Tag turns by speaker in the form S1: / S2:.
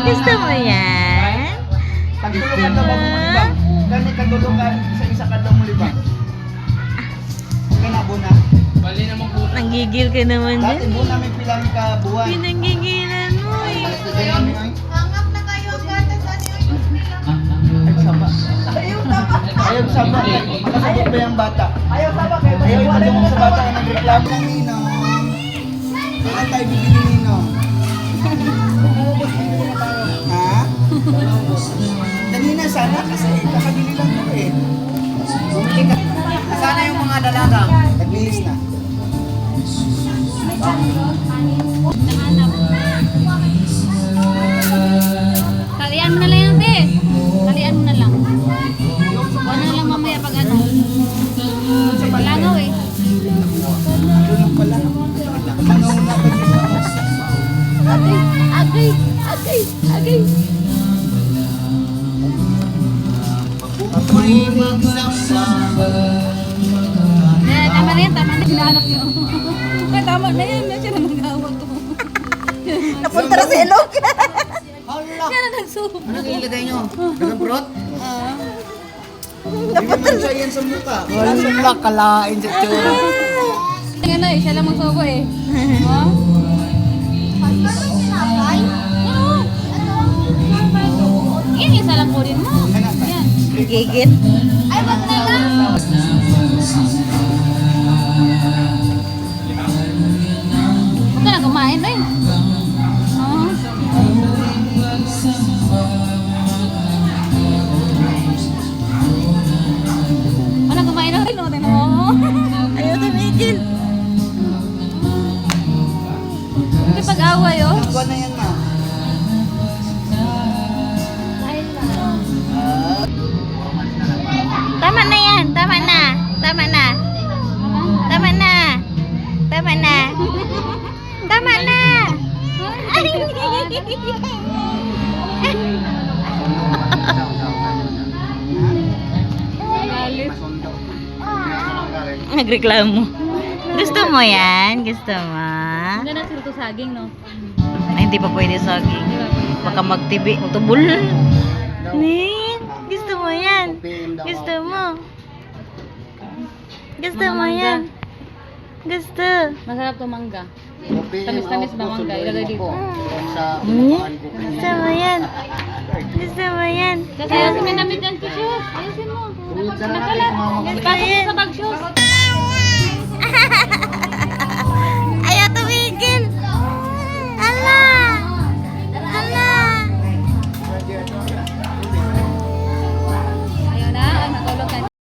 S1: Gusto mo yan?
S2: Tagtulungan na mo ba? Gani katulungan sa isa ka daw mo libang. Kana buna.
S3: Bali naman po.
S1: Nanggigil ka naman
S2: Dati
S1: dyan.
S2: buna may pilang ka buwan.
S1: Pinanggigilan mo eh.
S4: Hangap na kayo gata sa niyo.
S2: Ay saba. Ayaw saba. Makasabot ba yung bata? Ayaw saba kayo. Ayaw ipadungong sa bata na nagreklamo ng ninong. Kailan tayo bibili ninong? Ha? Kanina sana kasi kakabili lang ko eh. Bumili ka. Sana yung mga dalaga. Naglilis na.
S4: Talian mo na lang yan, te. Talian mo na lang. Huwag na lang mamaya pag ano. Palangaw eh.
S2: Ano lang pala. Ano na
S4: Agay! Agay! Agay!
S2: ako'y magsasama.
S4: Tama na yan, tama na. Hinahanap niyo. Ay, tama na yan. Siya na nag-awag ko.
S1: Napunta na sa ilog.
S2: Hala!
S4: Siya na nagsubo.
S2: Anong ilagay nyo? Nagabrot? Napunta siya yan sa mukha. Wala kalain sa tsura.
S4: Ano eh, siya lang magsubo eh. Ha? Yan, isa lang kunin mo. Yan.
S1: Gigil.
S4: Ay, wag na lang. Huwag ka na kumain eh. Wala kumain na rin. Tingnan mo.
S1: Ayaw tumigil.
S4: Hindi pag-away oh.
S2: Kuha na yan ma.
S1: Tama na yan. Tama na. Tama na. Tama na. Tama na. Tama na.
S4: Galit.
S1: Nagreklamo. Gusto mo yan? Gusto mo?
S4: Ang ganda sila to saging, no?
S1: Ay, hindi pa pwede saging.
S4: Di ba?
S1: Baka magtibi. Tubol. Nin, gusto mo yan? Gusto mo? Gusto mo yan? Gusto.
S4: Masarap to mangga. Tamis-tamis ba mangga? Ilagay dito.
S1: Gusto mo yan? Gusto mo yan?
S4: Kasi ayusin mo yung damit yan, shoes. Ayusin mo. Nagkalat.
S1: Gusto
S4: Ipasok mo
S1: yan?
S4: sa bag, shoes.